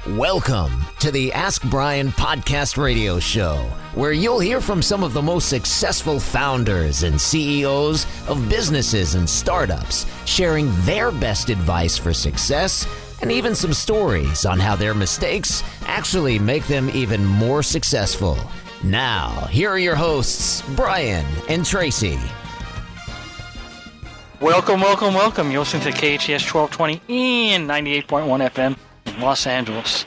Welcome to the Ask Brien podcast radio show, where you'll hear from some of the most successful founders and CEOs of businesses and startups, sharing their best advice for success and even some stories on how their mistakes actually make them even more successful. Now, here are your hosts, Brien and Traci. Welcome. You're listening to KHS 1220 and 98.1 FM in Los Angeles.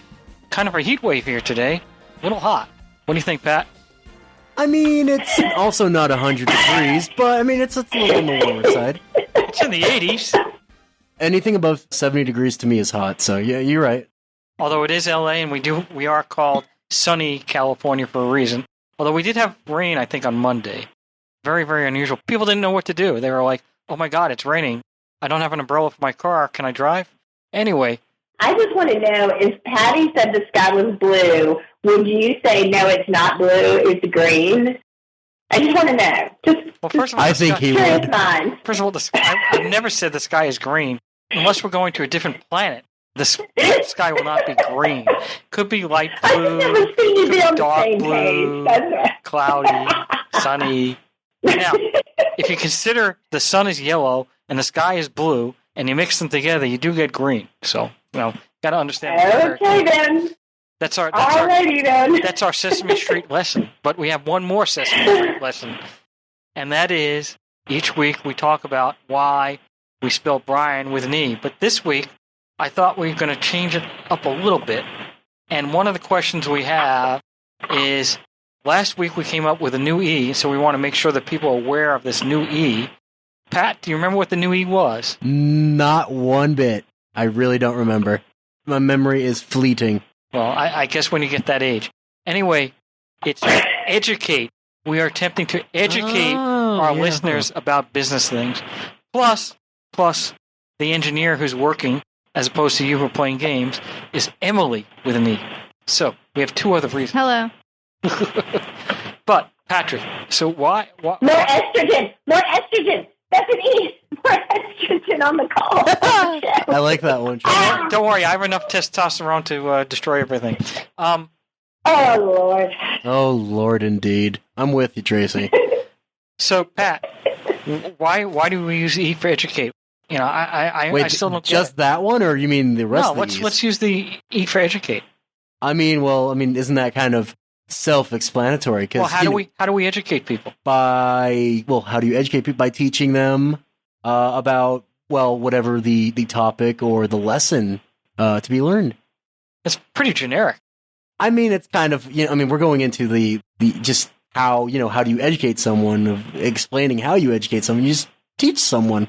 Kind of a heat wave here today. A little hot. What do you think, Pat? I mean, it's also not 100 degrees, but I mean, it's a little on the warmer side. It's in the 80s. Anything above 70 degrees to me is hot, so yeah, you're right. Although it is LA, and we are called sunny California for a reason. Although we did have rain, I think, on Monday. Very, very unusual. People didn't know what to do. They were like, oh my God, it's raining. I don't have an umbrella for my car. Can I drive? Anyway. I just want to know, if Patty said the sky was blue, would you say, no, it's not blue, it's green? I just want to know. Well, first of all, I think he would. First of all, I've never said the sky is green. Unless we're going to a different planet, the sky will not be green. Could be light blue, I've never seen you be on the dark same blue, page. That's right. cloudy, sunny. Now, if you consider the sun is yellow and the sky is blue, and you mix them together, you do get green. So, got to understand. Okay, then. That's our Sesame Street lesson. But we have one more Sesame Street lesson, and that is each week we talk about why we spell Brien with an E. But this week, I thought we were going to change it up a little bit. And one of the questions we have is, last week we came up with a new E, so we want to make sure that people are aware of this new E. Pat, do you remember what the new E was? Not one bit. I really don't remember. My memory is fleeting. Well, I guess when you get that age. Anyway, it's educate. We are attempting to educate our listeners about business things. Plus, the engineer who's working, as opposed to you who are playing games, is Emily with an E. So, we have two other reasons. Hello. But, Patrick, so why? More estrogen! That's an E! More estrogen on the call. I like that one. Don't worry, I have enough testosterone to destroy everything. Oh, Lord. Oh, Lord, indeed. I'm with you, Traci. So, Pat, why do we use E for educate? I still don't get just that one, or you mean the rest of No, these? let's use the E for educate. I mean, isn't that kind of self-explanatory? Well, how do we educate people? How do you educate people? By teaching them about, whatever the topic or the lesson to be learned. It's pretty generic. I mean, it's kind of, we're going into the just how do you educate someone, of explaining how you educate someone. You just teach someone.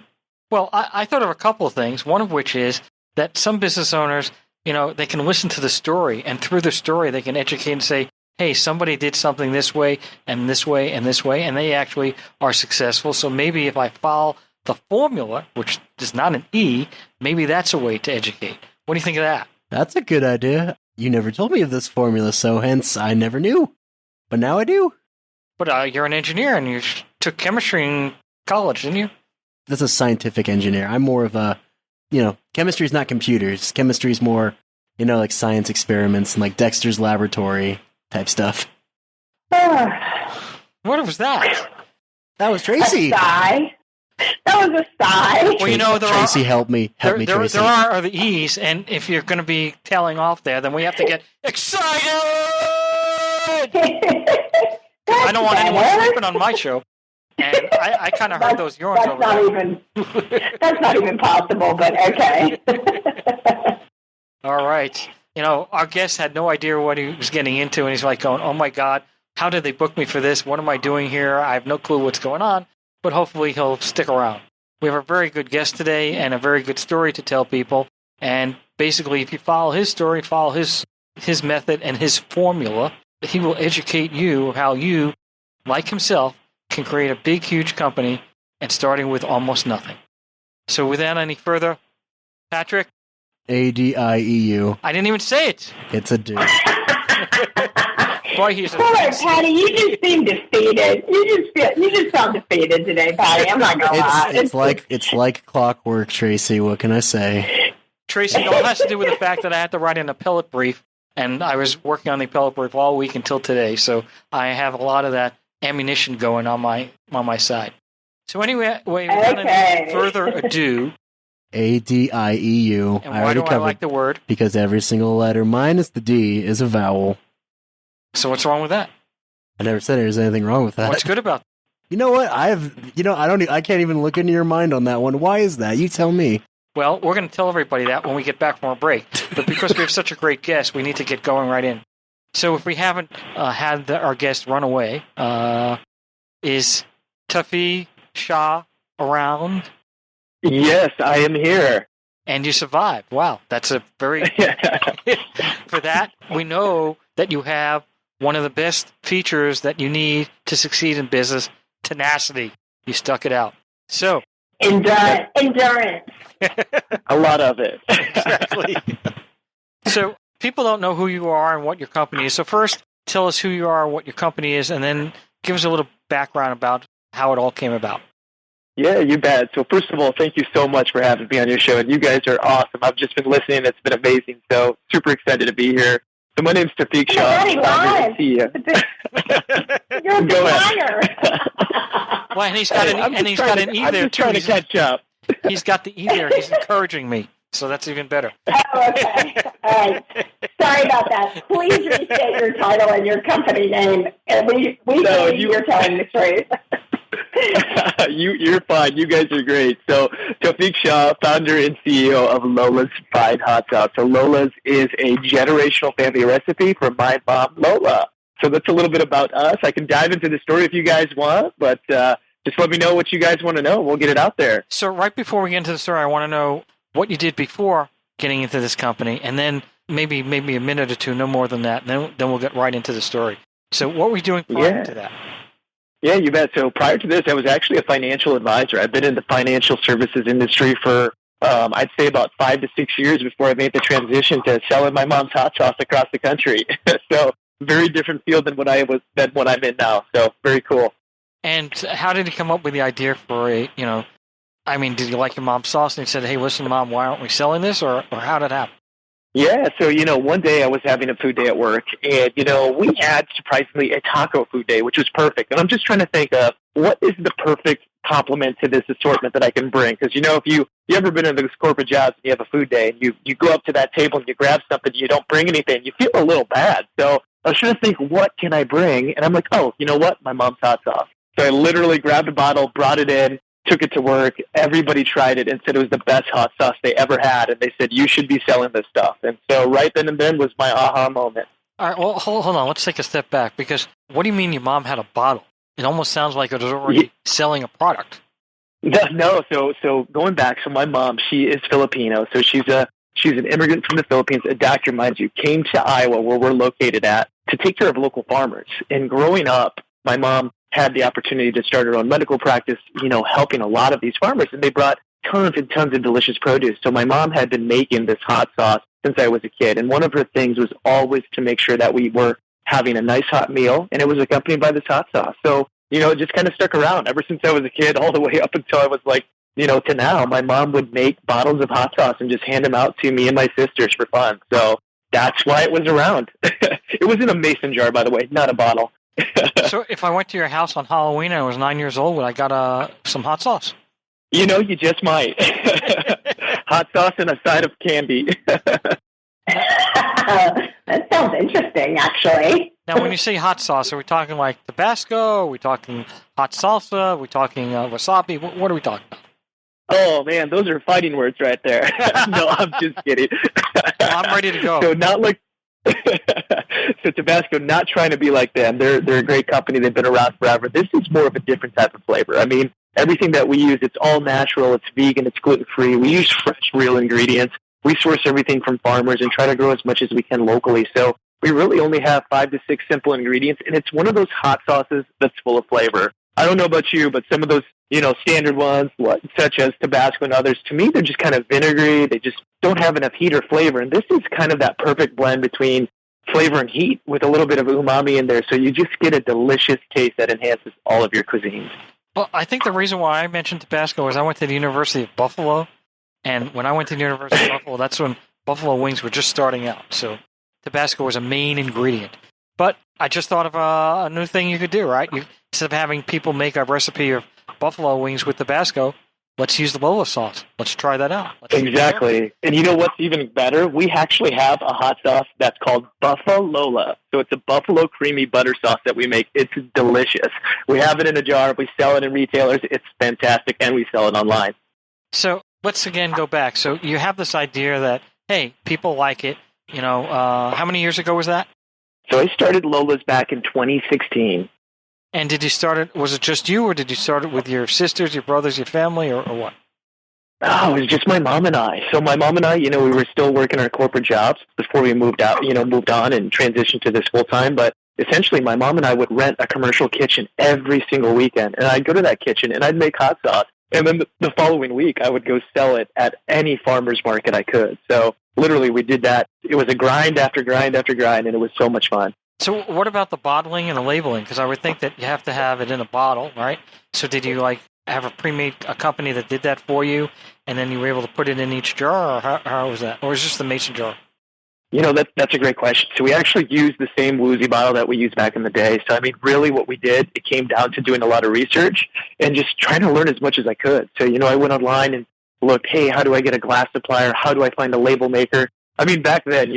Well, I thought of a couple of things, one of which is that some business owners, they can listen to the story, and through the story they can educate and say, hey, somebody did something this way, and this way, and this way, and they actually are successful. So maybe if I follow the formula, which is not an E, maybe that's a way to educate. What do you think of that? That's a good idea. You never told me of this formula, so hence I never knew. But now I do. But you're an engineer, and you took chemistry in college, didn't you? That's a scientific engineer. I'm more of a, chemistry's not computers. Chemistry's more, like science experiments and like Dexter's Laboratory type stuff. What was that? That was Traci. A sigh. That was a sigh. Well, Traci, help me, Traci. There are the E's, and if you're going to be tailing off there, then we have to get excited. I don't want anyone sleeping on my show. And I kind of heard those yawns over there. That's not even possible, but okay. All right. Our guest had no idea what he was getting into, and he's like going, oh my God, how did they book me for this? What am I doing here? I have no clue what's going on, but hopefully he'll stick around. We have a very good guest today and a very good story to tell people. And basically, if you follow his story, follow his method and his formula, he will educate you how you, like himself, can create a big, huge company and starting with almost nothing. So without any further, Patrick? ADIEU. I didn't even say it. It's a dude. Boy, he's a poor Patty, you just seem defeated. You just sound defeated today, Patty. I'm not gonna lie. It's like clockwork, Traci. What can I say? Traci, it all has to do with the fact that I had to write an appellate brief, and I was working on the appellate brief all week until today. So I have a lot of that ammunition going on my side. So anyway, without any further ado, ADIEU. And why do I like the word? Because every single letter minus the D is a vowel. So what's wrong with that? I never said there's anything wrong with that. What's good about that? You know what? I can't even look into your mind on that one. Why is that? You tell me. Well, we're going to tell everybody that when we get back from our break. But because we have such a great guest, we need to get going right in. So if we haven't had our guest run away, is Taufeek Shah around? Yes, I am here. And you survived. Wow, that's a very... For that, we know that you have one of the best features that you need to succeed in business, tenacity. You stuck it out. So... Endurance. A lot of it. Exactly. So people don't know who you are and what your company is. So first, tell us who you are, what your company is, and then give us a little background about how it all came about. Yeah, you bet. So first of all, thank you so much for having me on your show. And you guys are awesome. I've just been listening. It's been amazing. So super excited to be here. So my name's Taufeek Shah. You're a designer. Well, and he's got an E there, too. I'm just trying to catch up. He's got the E there. He's encouraging me. So that's even better. Oh, okay. All right. Sorry about that. Please restate your title and your company name. And we believe you're telling the truth. You're fine. You guys are great. So, Taufeek Shah, founder and CEO of Lola's Fried Hot Sauce. So, Lola's is a generational family recipe from my mom, Lola. So, that's a little bit about us. I can dive into the story if you guys want, but just let me know what you guys want to know. We'll get it out there. So, right before we get into the story, I want to know what you did before getting into this company, and then maybe a minute or two, no more than that. And then we'll get right into the story. So, what were you doing prior to that? Yeah, you bet. So prior to this, I was actually a financial advisor. I've been in the financial services industry for, I'd say, about 5 to 6 years before I made the transition to selling my mom's hot sauce across the country. So very different field than what I'm in now. So very cool. And how did you come up with the idea for did you like your mom's sauce and you said, hey, listen, Mom, why aren't we selling this? Or how did it happen? Yeah, so, one day I was having a food day at work, and, we had, surprisingly, a taco food day, which was perfect. And I'm just trying to think of what is the perfect complement to this assortment that I can bring. Because, if you ever been in those corporate jobs and you have a food day, and you go up to that table and you grab something, you don't bring anything, you feel a little bad. So I was trying to think, what can I bring? And I'm like, oh, you know what? My mom's hot sauce. So I literally grabbed a bottle, brought it in, took it to work. Everybody tried it and said it was the best hot sauce they ever had. And they said, you should be selling this stuff. And so right then and then was my aha moment. All right, well, hold on. Let's take a step back, because what do you mean your mom had a bottle? It almost sounds like it was already selling a product. No, so going back, so my mom, she is Filipino. So she's an immigrant from the Philippines. A doctor, mind you, came to Iowa, where we're located at, to take care of local farmers. And growing up, my mom had the opportunity to start her own medical practice, helping a lot of these farmers. And they brought tons and tons of delicious produce. So my mom had been making this hot sauce since I was a kid. And one of her things was always to make sure that we were having a nice hot meal, and it was accompanied by this hot sauce. So, it just kind of stuck around ever since I was a kid, all the way up until I was like, to now. My mom would make bottles of hot sauce and just hand them out to me and my sisters for fun. So that's why it was around. It was in a mason jar, by the way, not a bottle. So if I went to your house on Halloween and I was 9 years old, would I got some hot sauce? You just might. Hot sauce and a side of candy. That sounds interesting, actually. Now, when you say hot sauce, are we talking like Tabasco? Are we talking hot salsa? Are we talking wasabi? What are we talking about? Oh, man, those are fighting words right there. No, I'm just kidding. I'm ready to go. So not like... So Tabasco, not trying to be like them. They're a great company. They've been around forever. This is more of a different type of flavor. I mean, everything that we use, it's all natural. It's vegan. It's gluten-free. We use fresh, real ingredients. We source everything from farmers and try to grow as much as we can locally. So we really only have 5 to 6 simple ingredients, and it's one of those hot sauces that's full of flavor. I don't know about you, but some of those, standard ones, such as Tabasco and others, to me, they're just kind of vinegary. They just don't have enough heat or flavor. And this is kind of that perfect blend between flavor and heat with a little bit of umami in there. So you just get a delicious taste that enhances all of your cuisines. Well, I think the reason why I mentioned Tabasco is I went to the University of Buffalo, And when I went to the University of Buffalo, that's when buffalo wings were just starting out. So Tabasco was a main ingredient. But I just thought of a new thing you could do, right? Instead of having people make a recipe of buffalo wings with Tabasco, let's use the Lola sauce. Let's try that out. Exactly. And you know what's even better? We actually have a hot sauce that's called Buffalo Lola. So it's a buffalo creamy butter sauce that we make. It's delicious. We have it in a jar. We sell it in retailers. It's fantastic. And we sell it online. So let's again go back. So you have this idea that, hey, people like it. How many years ago was that? So I started Lola's back in 2016. And did you start it, was it just you, or did you start it with your sisters, your brothers, your family, or what? Oh, it was just my mom and I. So my mom and I, we were still working our corporate jobs before we moved on and transitioned to this full time. But essentially, my mom and I would rent a commercial kitchen every single weekend. And I'd go to that kitchen and I'd make hot sauce. And then the following week, I would go sell it at any farmer's market I could. So literally, we did that. It was a grind after grind after grind, and it was so much fun. So what about the bottling and the labeling? Because I would think that you have to have it in a bottle, right? So did you have a company that did that for you, and then you were able to put it in each jar, or how was that? Or was it just the mason jar? That's a great question. So we actually used the same Woozy bottle that we used back in the day. So, really what we did, it came down to doing a lot of research and just trying to learn as much as I could. So, I went online and looked, hey, how do I get a glass supplier? How do I find a label maker? Back then,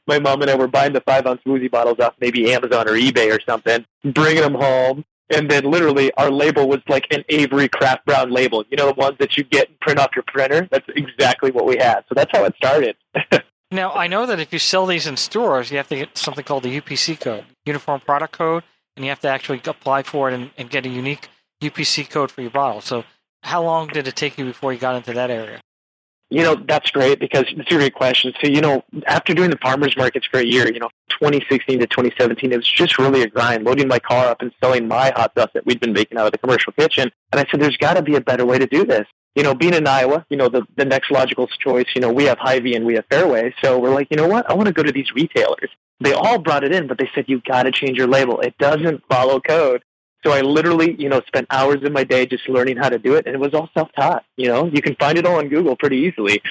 my mom and I were buying the 5-ounce Woozy bottles off maybe Amazon or eBay or something, bringing them home. And then literally our label was like an Avery Craft Brown label. The ones that you get and print off your printer? That's exactly what we had. So that's how it started. Now, I know that if you sell these in stores, you have to get something called the UPC code, Uniform Product Code, and you have to actually apply for it and get a unique UPC code for your bottle. So how long did it take you before you got into that area? That's great because it's a great question. So, after doing the farmers markets for a year, 2016 to 2017, it was just really a grind, loading my car up and selling my hot sauce that we'd been making out of the commercial kitchen. And I said, there's got to be a better way to do this. Being in Iowa, the next logical choice, we have Hy-Vee and we have Fairway. So we're like, you know what? I want to go to these retailers. They all brought it in, but they said, you got to change your label. It doesn't follow code. So I literally, spent hours of my day just learning how to do it. And it was all self-taught. You can find it all on Google pretty easily.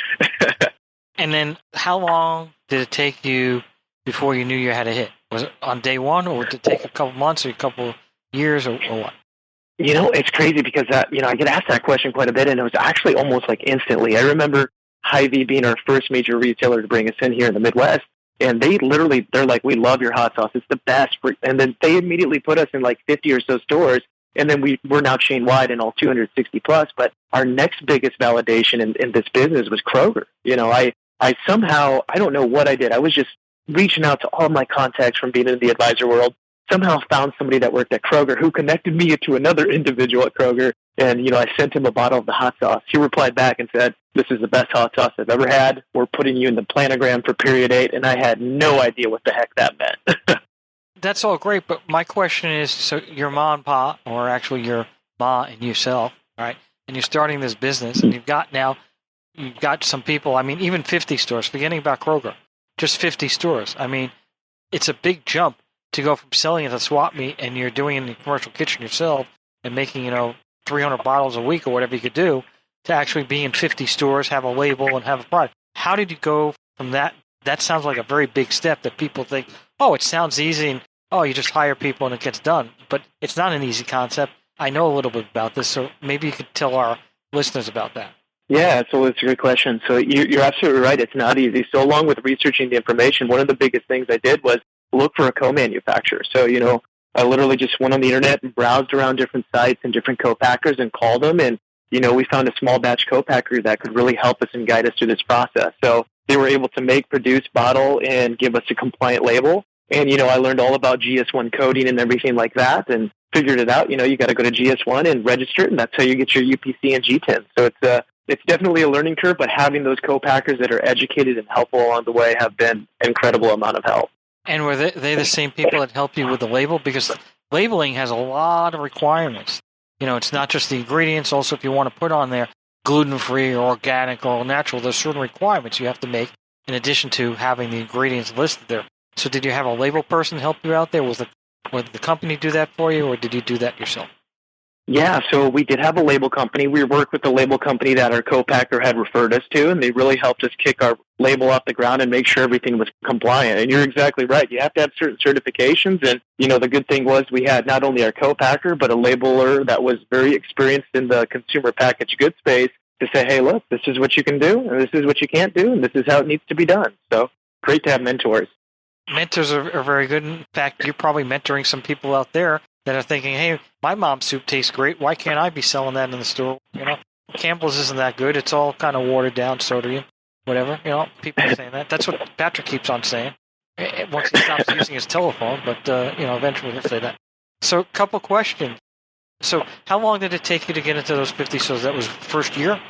And then how long did it take you before you knew you had a hit? Was it on day one, or did it take a couple months or a couple years or what? It's crazy because, I get asked that question quite a bit, and it was actually almost like instantly. I remember Hy-Vee being our first major retailer to bring us in here in the Midwest, and they're like, we love your hot sauce. It's the best. And then they immediately put us in like 50 or so stores, and then we're now chain-wide in all 260 plus. But our next biggest validation in this business was Kroger. I somehow, I don't know what I did. I was just reaching out to all my contacts from being in the advisor world, somehow found somebody that worked at Kroger who connected me to another individual at Kroger. And, I sent him a bottle of the hot sauce. He replied back and said, this is the best hot sauce I've ever had. We're putting you in the planogram for period 8. And I had no idea what the heck that meant. That's all great. But my question is, so your ma and pa, or actually your ma and yourself, right? And you're starting this business, and you've got some people, even 50 stores, forgetting about Kroger, just 50 stores. It's a big jump to go from selling at a swap meet and you're doing it in the commercial kitchen yourself and making, 300 bottles a week or whatever you could do, to actually be in 50 stores, have a label, and have a product. How did you go from that? That sounds like a very big step that people think, oh, it sounds easy, and you just hire people and it gets done. But it's not an easy concept. I know a little bit about this, so maybe you could tell our listeners about that. Yeah, so it's a good question. So you're absolutely right. It's not easy. So along with researching the information, one of the biggest things I did was look for a co-manufacturer. So, I literally just went on the internet and browsed around different sites and different co-packers and called them. And, we found a small batch co-packer that could really help us and guide us through this process. So they were able to make, produce, bottle, and give us a compliant label. And, I learned all about GS1 coding and everything like that and figured it out. You got to go to GS1 and register it, and that's how you get your UPC and G10. So it's definitely a learning curve, but having those co-packers that are educated and helpful along the way have been an incredible amount of help. And were they the same people that helped you with the label? Because labeling has a lot of requirements. It's not just the ingredients. Also, if you want to put on there gluten-free or organic or natural, there's certain requirements you have to make in addition to having the ingredients listed there. So did you have a label person help you out there? Would the company do that for you, or did you do that yourself? Yeah, so we did have a label company. We worked with the label company that our co-packer had referred us to, and they really helped us kick our label off the ground and make sure everything was compliant. And you're exactly right. You have to have certain certifications. And, the good thing was we had not only our co-packer, but a labeler that was very experienced in the consumer packaged goods space to say, hey, look, this is what you can do, and this is what you can't do, and this is how it needs to be done. So great to have mentors. Mentors are very good. In fact, you're probably mentoring some people out there that are thinking, hey, my mom's soup tastes great. Why can't I be selling that in the store? Campbell's isn't that good. It's all kind of watered down sodium, whatever. People are saying that. That's what Patrick keeps on saying. Once he stops using his telephone, but, eventually he'll say that. So a couple questions. So how long did it take you to get into those 50 stores? That was first year?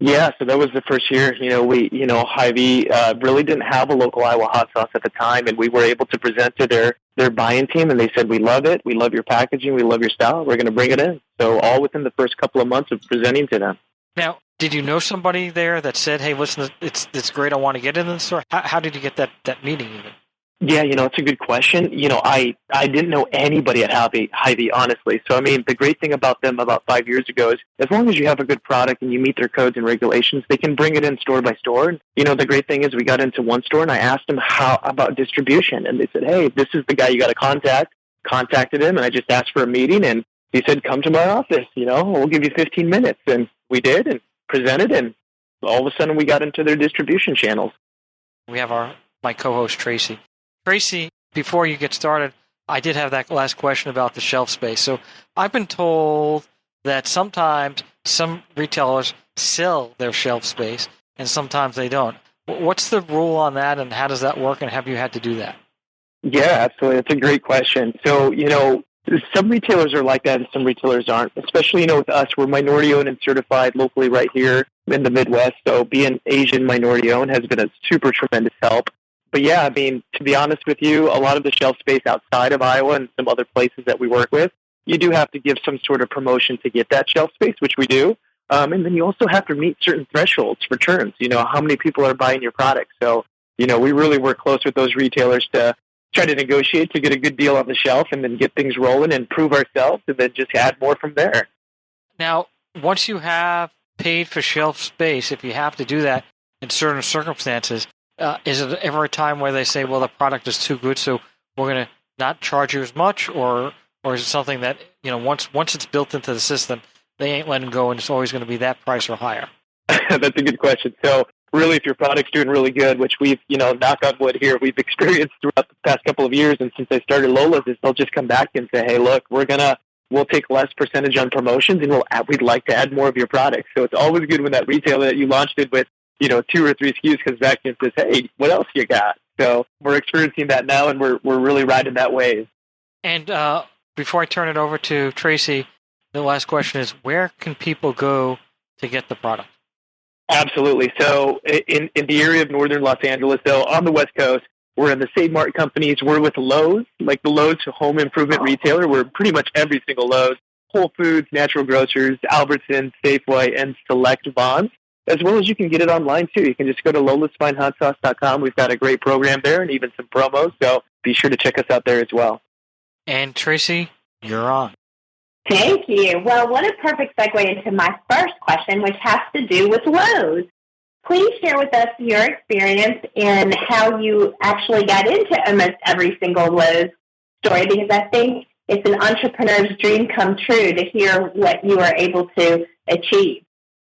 Yeah, so that was the first year. Hy-Vee really didn't have a local Iowa hot sauce at the time, and we were able to present to their buying team, and they said, we love it, we love your packaging, we love your style, we're going to bring it in. So all within the first couple of months of presenting to them. Now, did you know somebody there that said, hey, listen, it's great, I want to get it in the store? How did you get that meeting even? Yeah, it's a good question. I didn't know anybody at Hy-Vee, honestly. So, the great thing about them about 5 years ago is as long as you have a good product and you meet their codes and regulations, they can bring it in store by store. And, the great thing is we got into one store and I asked them how about distribution. And they said, hey, this is the guy you got to contact. Contacted him and I just asked for a meeting and he said, come to my office, we'll give you 15 minutes. And we did and presented and all of a sudden we got into their distribution channels. We have my co-host, Traci. Traci, before you get started, I did have that last question about the shelf space. So I've been told that sometimes some retailers sell their shelf space and sometimes they don't. What's the rule on that and how does that work and have you had to do that? Yeah, absolutely. That's a great question. So, some retailers are like that and some retailers aren't, especially, with us, we're minority owned and certified locally right here in the Midwest. So being Asian minority owned has been a super tremendous help. But yeah, to be honest with you, a lot of the shelf space outside of Iowa and some other places that we work with, you do have to give some sort of promotion to get that shelf space, which we do. And then you also have to meet certain thresholds for turns, how many people are buying your product. So, we really work close with those retailers to try to negotiate to get a good deal on the shelf and then get things rolling and prove ourselves and then just add more from there. Now, once you have paid for shelf space, if you have to do that in certain circumstances, is it ever a time where they say, well, the product is too good, so we're going to not charge you as much? Or is it something that, once it's built into the system, they ain't letting go and it's always going to be that price or higher? That's a good question. So really, if your product's doing really good, which we've, knock on wood here, we've experienced throughout the past couple of years, and since I started Lola's, is they'll just come back and say, hey, look, we'll take less percentage on promotions and we'd like to add more of your products. So it's always good when that retailer that you launched it with, 2 or 3 SKUs comes back and says, hey, what else you got? So we're experiencing that now, and we're really riding that wave. And before I turn it over to Traci, the last question is, where can people go to get the product? Absolutely. So in the area of northern Los Angeles, though, on the West Coast, we're in the Save Mart companies. We're with Lowe's, like the Lowe's home improvement retailer. We're pretty much every single Lowe's, Whole Foods, Natural Grocers, Albertsons, Safeway, and select Vons. As well as you can get it online, too. You can just go to lolasfinehotsauce.com. We've got a great program there and even some promos, so be sure to check us out there as well. And Traci, you're on. Thank you. Well, what a perfect segue into my first question, which has to do with Lowe's. Please share with us your experience and how you actually got into almost every single Lowe's story, because I think it's an entrepreneur's dream come true to hear what you are able to achieve.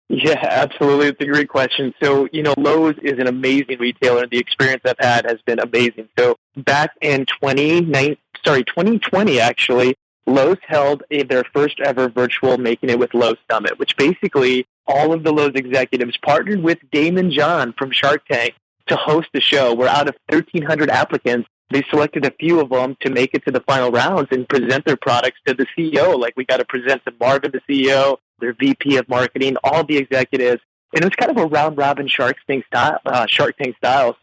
Yeah, absolutely. It's a great question. So, Lowe's is an amazing retailer, and the experience I've had has been amazing. So back in 2020, actually, Lowe's held their first ever virtual Making It with Lowe's Summit, which basically all of the Lowe's executives partnered with Damon John from Shark Tank to host the show, where out of 1,300 applicants, they selected a few of them to make it to the final rounds and present their products to the CEO. Like, we got to present to Marvin, the CEO, their VP of marketing, all the executives. And it was kind of a round-robin Shark Tank style.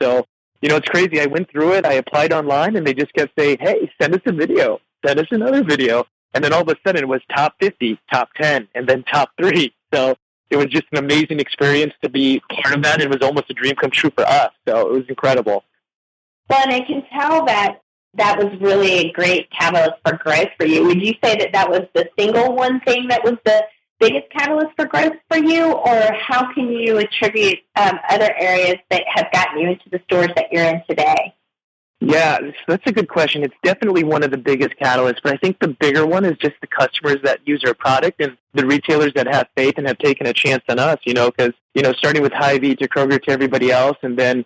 So, it's crazy. I went through it. I applied online, and they just kept saying, hey, send us a video. Send us another video. And then all of a sudden, it was top 50, top 10, and then top 3. So it was just an amazing experience to be part of that. It was almost a dream come true for us. So it was incredible. Well, and I can tell that that was really a great catalyst for growth for you. Would you say that that was the single one thing that was the biggest catalyst for growth for you, or how can you attribute other areas that have gotten you into the stores that you're in today? Yeah, that's a good question. It's definitely one of the biggest catalysts, but I think the bigger one is just the customers that use our product and the retailers that have faith and have taken a chance on us, because, starting with Hy-Vee to Kroger to everybody else, and then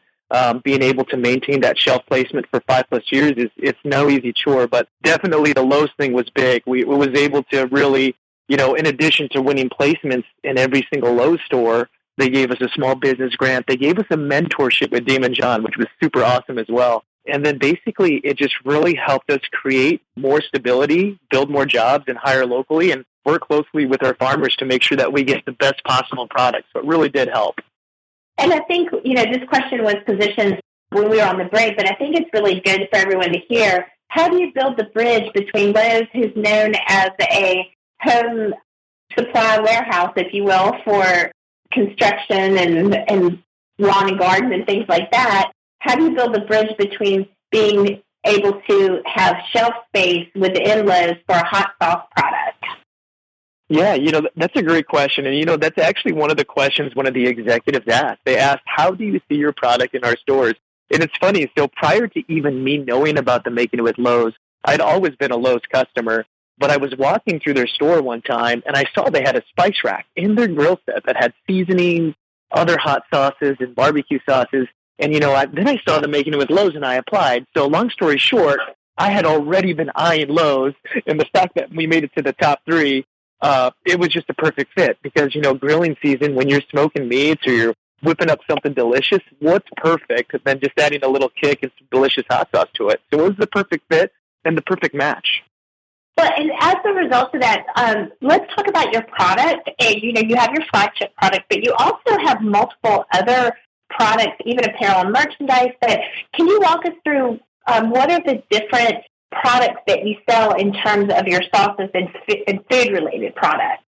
being able to maintain that shelf placement for 5+ years it's no easy chore, but definitely the Lowe's thing was big. We was able to really, in addition to winning placements in every single Lowe's store, they gave us a small business grant. They gave us a mentorship with Damon John, which was super awesome as well. And then basically it just really helped us create more stability, build more jobs, and hire locally, and work closely with our farmers to make sure that we get the best possible product. So it really did help. And I think, this question was positioned when we were on the break, but I think it's really good for everyone to hear. How do you build the bridge between Lowe's, who's known as a home supply warehouse, if you will, for construction and lawn and garden and things like that? How do you build the bridge between being able to have shelf space within Lowe's for a hot sauce product? Yeah, that's a great question. And, that's actually one of the questions one of the executives asked. They asked, how do you see your product in our stores? And it's funny. So prior to even me knowing about the Making It with Lowe's, I'd always been a Lowe's customer. But I was walking through their store one time, and I saw they had a spice rack in their grill set that had seasonings, other hot sauces, and barbecue sauces. And, then I saw them Making It with Lowe's, and I applied. So long story short, I had already been eyeing Lowe's, and the fact that we made it to the top 3, it was just a perfect fit because, grilling season, when you're smoking meats or you're whipping up something delicious, what's perfect than just adding a little kick and some delicious hot sauce to it? So it was the perfect fit and the perfect match. Well, and as a result of that, let's talk about your product. And, you have your flagship product, but you also have multiple other products, even apparel and merchandise. But can you walk us through what are the different products that you sell in terms of your sauces and food-related products?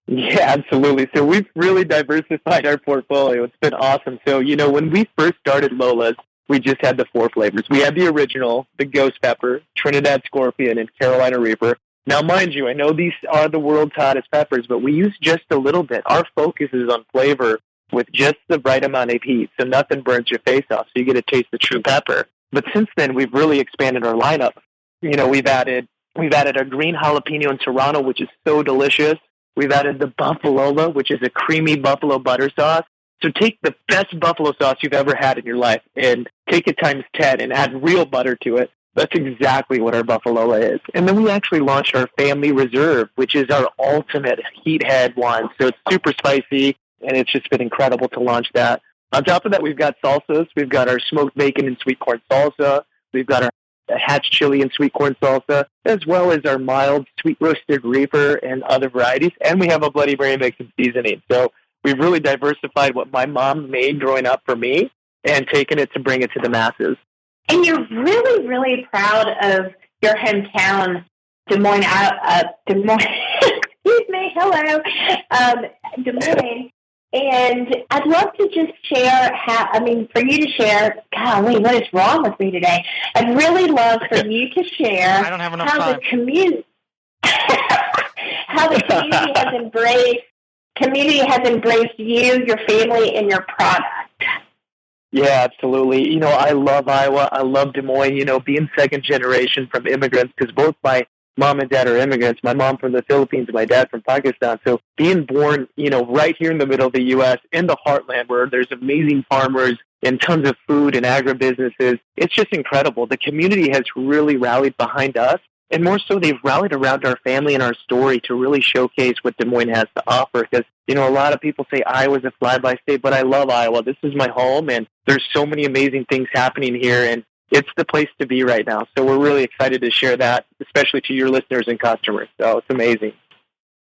Yeah, absolutely. So we've really diversified our portfolio. It's been awesome. So, when we first started Lola's, we just had the 4 flavors. We had the original, the Ghost Pepper, Trinidad Scorpion, and Carolina Reaper. Now, mind you, I know these are the world's hottest peppers, but we use just a little bit. Our focus is on flavor with just the right amount of heat, so nothing burns your face off, so you get to taste the true pepper. But since then, we've really expanded our lineup. We've added a green jalapeno in Toronto, which is so delicious. We've added the Buffalola, which is a creamy buffalo butter sauce. So take the best buffalo sauce you've ever had in your life and take it times 10 and add real butter to it. That's exactly what our Buffalola is. And then we actually launched our Family Reserve, which is our ultimate heat head one. So it's super spicy, and it's just been incredible to launch that. On top of that, we've got salsas. We've got our smoked bacon and sweet corn salsa. We've got our hatch chili and sweet corn salsa, as well as our mild sweet roasted reaper and other varieties. And we have a Bloody Mary mix and seasoning. So we've really diversified what my mom made growing up for me and taken it to bring it to the masses. And you're really, really proud of your hometown, Des Moines, excuse me, hello, Des Moines. And I'd love to just share for you to share, golly, what is wrong with me today? I'd really love for you to share I don't have enough time. How the community has embraced you, your family, and your product. Yeah, absolutely. I love Iowa. I love Des Moines, being second generation from immigrants, because both my mom and dad are immigrants. My mom from the Philippines, my dad from Pakistan. So being born, right here in the middle of the U.S., in the heartland where there's amazing farmers and tons of food and agribusinesses, it's just incredible. The community has really rallied behind us. And more so, they've rallied around our family and our story to really showcase what Des Moines has to offer. Because, a lot of people say Iowa's a fly-by state, but I love Iowa. This is my home, and there's so many amazing things happening here, and it's the place to be right now. So we're really excited to share that, especially to your listeners and customers. So it's amazing.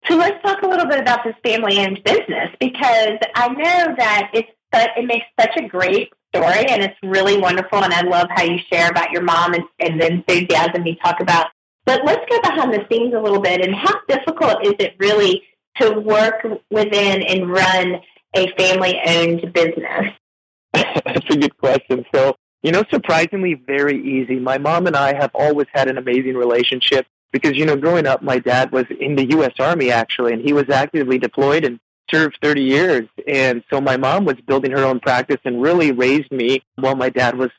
So let's talk a little bit about this family-owned business, because I know that it makes such a great story, and it's really wonderful, and I love how you share about your mom and the enthusiasm you talk about. But let's go behind the scenes a little bit, and how difficult is it really to work within and run a family-owned business? That's a good question. So Surprisingly very easy. My mom and I have always had an amazing relationship because, growing up, my dad was in the U.S. Army, actually, and he was actively deployed and served 30 years. And so my mom was building her own practice and really raised me while my dad was,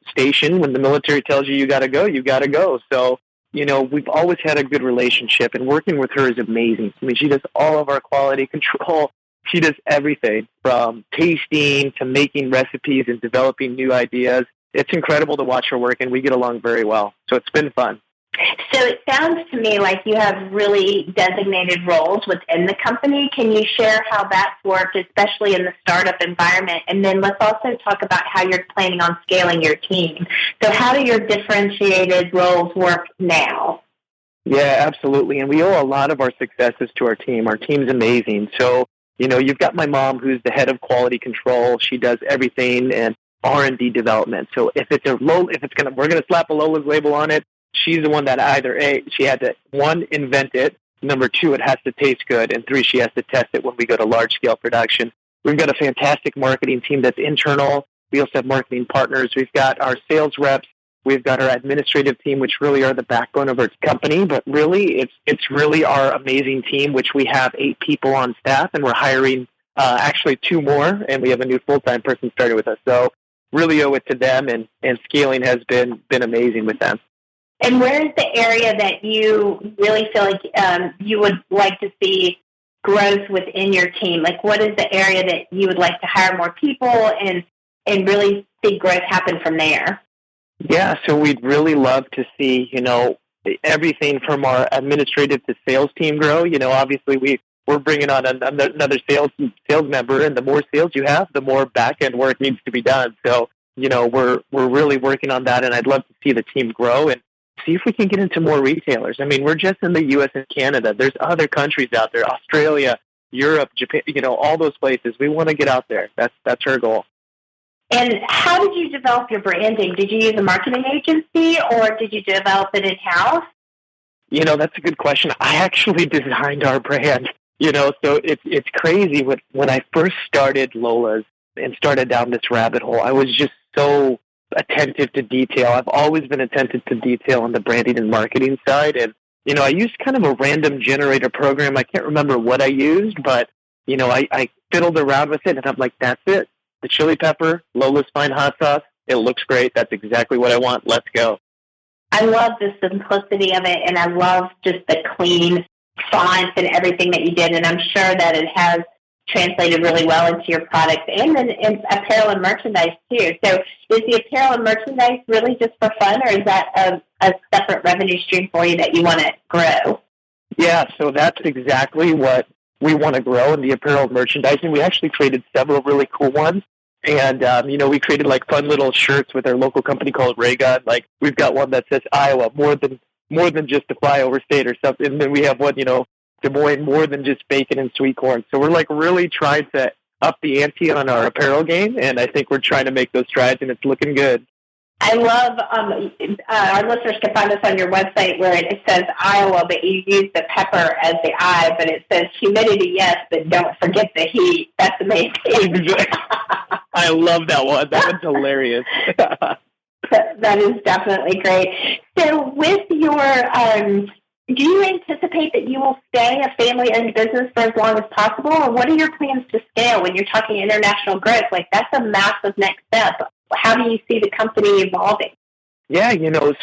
stationed. When the military tells you got to go, you got to go. So, we've always had a good relationship, and working with her is amazing. I mean, she does all of our quality control. She does everything from tasting to making recipes and developing new ideas. It's incredible to watch her work, and we get along very well. So it's been fun. So it sounds to me like you have really designated roles within the company. Can you share how that's worked, especially in the startup environment? And then let's also talk about how you're planning on scaling your team. So how do your differentiated roles work now? Yeah, absolutely. And we owe a lot of our successes to our team. Our team's amazing. So, you've got my mom, who's the head of quality control. She does everything and R&D development. So if it's we're going to slap a Lola's label on it. She's the one that either she had to, 1, invent it, number 2, it has to taste good, and 3, she has to test it when we go to large-scale production. We've got a fantastic marketing team that's internal. We also have marketing partners. We've got our sales reps. We've got our administrative team, which really are the backbone of our company. But really, it's really our amazing team, which we have 8 people on staff, and we're hiring actually 2 more, and we have a new full-time person started with us. So really owe it to them, and scaling has been amazing with them. And where is the area that you really feel like you would like to see growth within your team? Like, what is the area that you would like to hire more people and really see growth happen from there? Yeah, so we'd really love to see, everything from our administrative to sales team grow. Obviously we're bringing on another sales member, and the more sales you have, the more back-end work needs to be done. So, we're really working on that, and I'd love to see the team grow and see if we can get into more retailers. I mean, we're just in the U.S. and Canada. There's other countries out there, Australia, Europe, Japan, all those places. We want to get out there. That's our goal. And how did you develop your branding? Did you use a marketing agency or did you develop it in-house? That's a good question. I actually designed our brand, so it's crazy. When I first started Lola's and started down this rabbit hole, I was just so attentive to detail. I've always been attentive to detail on the branding and marketing side. And, I used kind of a random generator program. I can't remember what I used, but, I fiddled around with it and I'm like, that's it. The chili pepper, Lola's Fine Hot Sauce. It looks great. That's exactly what I want. Let's go. I love the simplicity of it. And I love just the clean fonts and everything that you did. And I'm sure that it has translated really well into your products and then in apparel and merchandise too. So is the apparel and merchandise really just for fun, or is that a separate revenue stream for you that you want to grow? Yeah, so that's exactly what we want to grow in the apparel and merchandising. We actually created several really cool ones. And, we created like fun little shirts with our local company called Raygun. Like we've got one that says Iowa, more than just a flyover state or something. And then we have one, Des Moines, more than just bacon and sweet corn. So we're like really trying to up the ante on our apparel game, and I think we're trying to make those strides, and it's looking good. I love our listeners can find us on your website where it says Iowa, but you use the pepper as the I, but it says humidity, yes, but don't forget the heat. That's amazing. I love that one. That one's hilarious. That is definitely great. So with your do you anticipate that you will stay a family-owned business for as long as possible, or what are your plans to scale when you're talking international growth? Like, that's a massive next step. How do you see the company evolving? Yeah,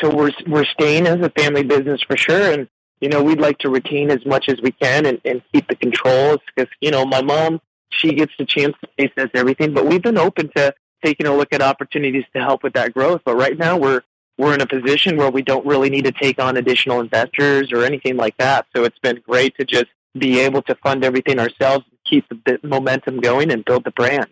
so we're staying as a family business for sure, and we'd like to retain as much as we can and keep the controls because my mom, she gets the chance to taste everything, but we've been open to taking a look at opportunities to help with that growth. But right now we're in a position where we don't really need to take on additional investors or anything like that. So it's been great to just be able to fund everything ourselves, keep the momentum going, and build the brand.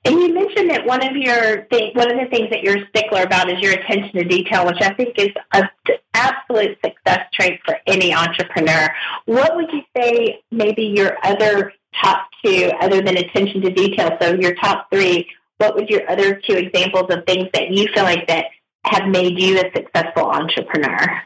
And you mentioned that one of the things that you're a stickler about is your attention to detail, which I think is an absolute success trait for any entrepreneur. What would you say maybe your other top 2, other than attention to detail, so your top 3, what would your other 2 examples of things that you feel like that have made you a successful entrepreneur?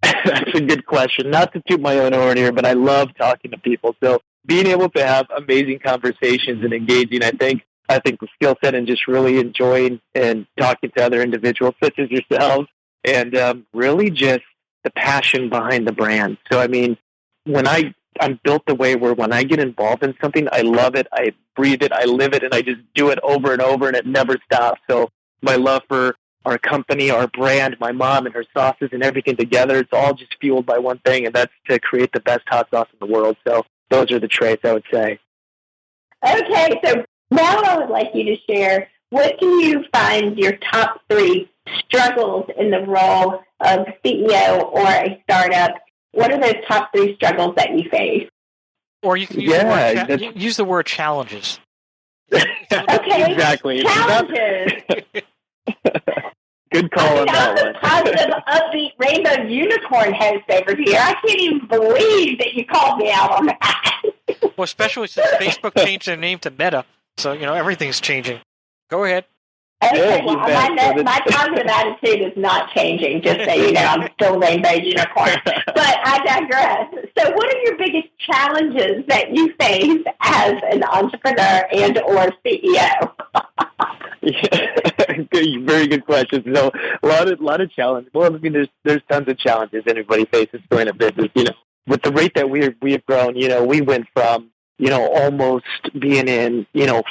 That's a good question. Not to toot my own horn here, but I love talking to people. So being able to have amazing conversations and engaging, I think I think the skill set and just really enjoying and talking to other individuals such as yourselves, and really just the passion behind the brand. So, I mean, when I'm built the way where when I get involved in something, I love it, I breathe it, I live it, and I just do it over and over, and it never stops. So my love for our company, our brand, my mom and her sauces and everything together, it's all just fueled by one thing, and that's to create the best hot sauce in the world. So those are the traits, I would say. Okay, so now I would like you to share, what do you find your top 3 struggles in the role of CEO or a startup? What are those top 3 struggles that you face? Or you can use the word challenges. Okay, exactly. Challenges. Good call on that one. Positive, upbeat, rainbow unicorn host over here. I can't even believe that you called me out on that. Well, especially since Facebook changed their name to Meta, so everything's changing. Go ahead. Okay, well, my positive attitude is not changing, just so you know. I'm still rainbow unicorn. But I digress. So what are your biggest challenges that you face as an entrepreneur and or CEO? Very good question. So a lot of challenges. Well, I mean, there's tons of challenges everybody faces starting a business. With the rate that we have grown, we went from almost being in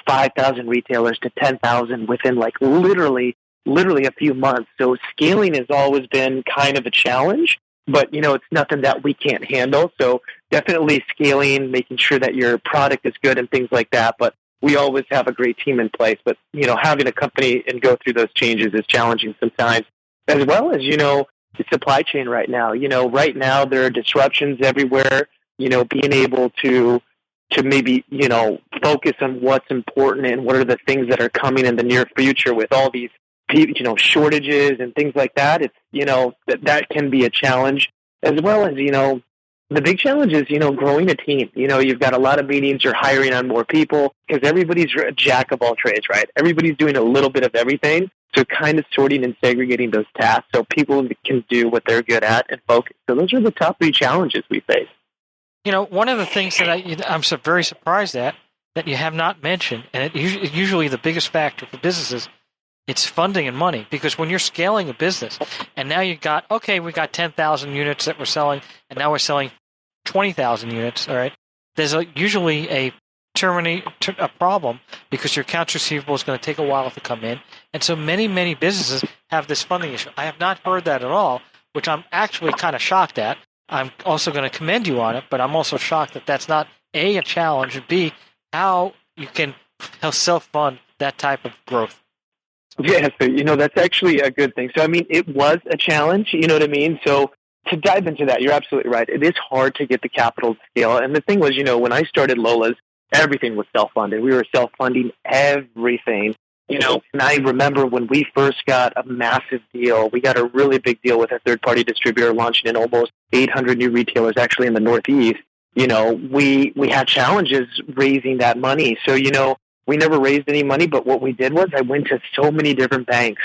5,000 retailers to 10,000 within like literally a few months. So scaling has always been kind of a challenge, but it's nothing that we can't handle. So definitely scaling, making sure that your product is good and things like that. But we always have a great team in place. But having a company and go through those changes is challenging sometimes, as well as the supply chain right now. Right now there are disruptions everywhere. Being able to maybe, focus on what's important and what are the things that are coming in the near future with all these, shortages and things like that. It's, that can be a challenge, as well as, the big challenge is, growing a team. You've got a lot of meetings, you're hiring on more people because everybody's a jack of all trades, right? Everybody's doing a little bit of everything. So kind of sorting and segregating those tasks so people can do what they're good at and focus. So those are the top 3 challenges we face. One of the things that I'm very surprised at that you have not mentioned, and it's usually the biggest factor for businesses, it's funding and money. Because when you're scaling a business, and now we got 10,000 units that we're selling, and now we're selling 20,000 units, all right? There's usually a problem because your accounts receivable is going to take a while to come in. And so many businesses have this funding issue. I have not heard that at all, which I'm actually kind of shocked at. I'm also going to commend you on it, but I'm also shocked that that's not A, challenge, and B, how you can self-fund that type of growth. Yeah, so, that's actually a good thing. So, I mean, it was a challenge, you know what I mean? So to dive into that, you're absolutely right. It is hard to get the capital to scale. And the thing was, when I started Lola's, everything was self-funded. We were self-funding everything. And I remember when we first got a massive deal, we got a really big deal with a third-party distributor launching in almost 800 new retailers actually in the Northeast. We had challenges raising that money. So, we never raised any money, but what we did was I went to so many different banks.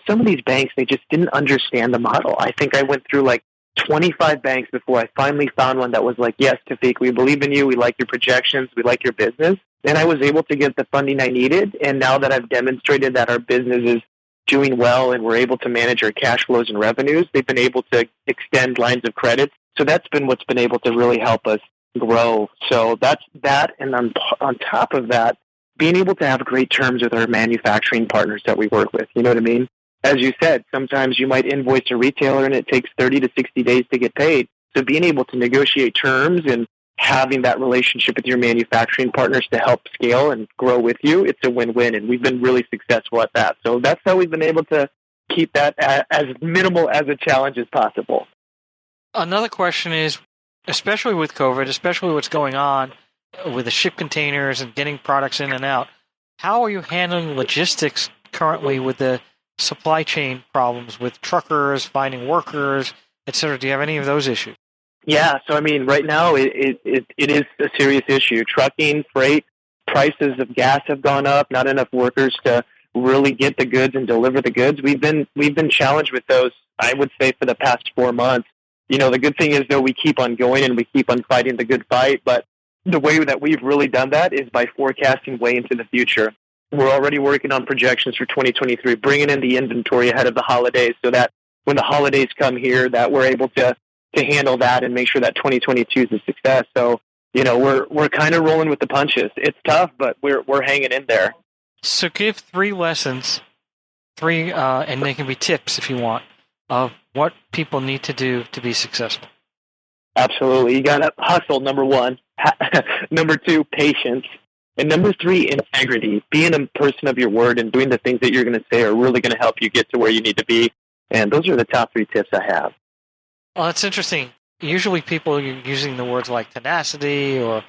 Some of these banks, they just didn't understand the model. I think I went through like 25 banks before I finally found one that was like, yes, Taufeek, we believe in you. We like your projections. We like your business. And I was able to get the funding I needed. And now that I've demonstrated that our business is doing well and we're able to manage our cash flows and revenues, they've been able to extend lines of credit. So that's been what's been able to really help us grow. So that's that. And on top of that, being able to have great terms with our manufacturing partners that we work with. You know what I mean? As you said, sometimes you might invoice a retailer and it takes 30 to 60 days to get paid. So being able to negotiate terms and having that relationship with your manufacturing partners to help scale and grow with you, it's a win-win. And we've been really successful at that. So that's how we've been able to keep that as minimal as a challenge as possible. Another question is, especially with COVID, especially what's going on with the ship containers and getting products in and out, how are you handling logistics currently with the supply chain problems with truckers, finding workers, et cetera? Do you have any of those issues? Yeah, so I mean, right now it is a serious issue. Trucking, freight, prices of gas have gone up. Not enough workers to really get the goods and deliver the goods. We've been challenged with those, I would say, for the past 4 months. The good thing is, though, we keep on going and we keep on fighting the good fight. But the way that we've really done that is by forecasting way into the future. We're already working on projections for 2023, bringing in the inventory ahead of the holidays so that when the holidays come here, that we're able to handle that and make sure that 2022 is a success. So, we're kind of rolling with the punches. It's tough, but we're hanging in there. So give 3 lessons, and they can be tips if you want, of what people need to do to be successful. Absolutely. You got to hustle, number 1. Number 2, patience. And number 3, integrity. Being a person of your word and doing the things that you're going to say are really going to help you get to where you need to be. And those are the top 3 tips I have. Well, that's interesting. Usually people are using the words like tenacity or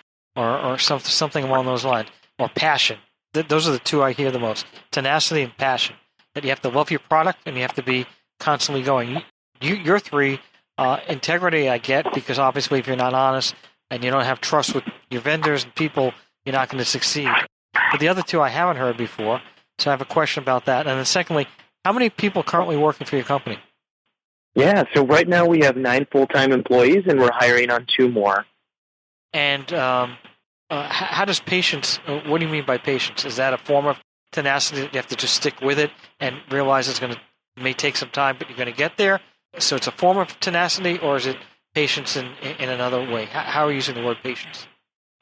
something along those lines, or passion. Those are the 2 I hear the most, tenacity and passion. That you have to love your product and you have to be constantly going. Your 3, integrity I get, because obviously if you're not honest and you don't have trust with your vendors and people, you're not going to succeed. But the other 2 I haven't heard before, so I have a question about that. And then secondly, how many people currently working for your company? Yeah, so right now we have 9 full-time employees, and we're hiring on 2 more. And how does patience, what do you mean by patience? Is that a form of tenacity that you have to just stick with it and realize it may take some time, but you're going to get there? So it's a form of tenacity, or is it patience in another way? How are you using the word patience?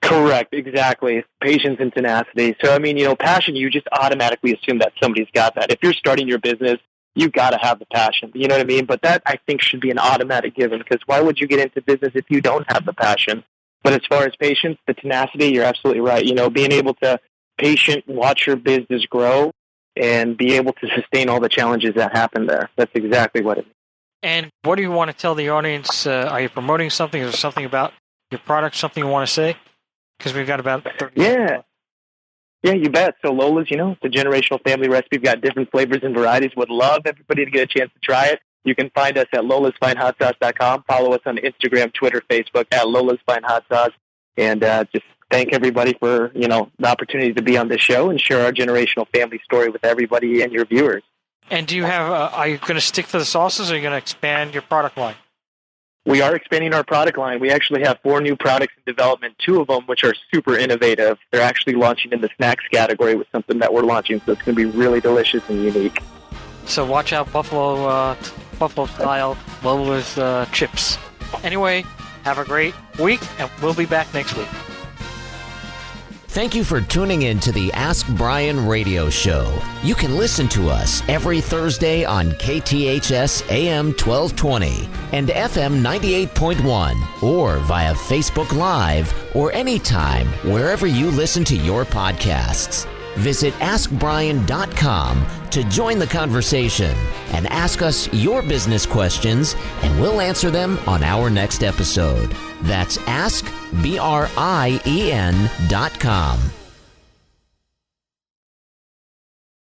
Correct, exactly. Patience and tenacity. So, passion, you just automatically assume that somebody's got that. If you're starting your business, you got to have the passion. You know what I mean? But that, I think, should be an automatic given, because why would you get into business if you don't have the passion? But as far as patience, the tenacity, you're absolutely right. Being able to watch your business grow and be able to sustain all the challenges that happen there. That's exactly what it is. And what do you want to tell the audience? Are you promoting something? Is there something about your product, something you want to say? Because we've got about 30 minutes. Yeah, you bet. So Lola's, the generational family recipe. We've got different flavors and varieties. Would love everybody to get a chance to try it. You can find us at lolasfinehotsauce.com. Follow us on Instagram, Twitter, Facebook at Lola's Fine Hot Sauce. And just thank everybody for, the opportunity to be on this show and share our generational family story with everybody and your viewers. And do you have, are you going to stick to the sauces, or are you going to expand your product line? We are expanding our product line. We actually have 4 new products in development, 2 of them which are super innovative. They're actually launching in the snacks category with something that we're launching, so it's going to be really delicious and unique. So watch out, Buffalo-style Lola's chips. Anyway, have a great week, and we'll be back next week. Thank you for tuning in to the Ask Brien radio show. You can listen to us every Thursday on KTHS AM 1220 and FM 98.1, or via Facebook Live, or anytime wherever you listen to your podcasts. Visit AskBrien.com to join the conversation and ask us your business questions, and we'll answer them on our next episode. That's AskBrien.com.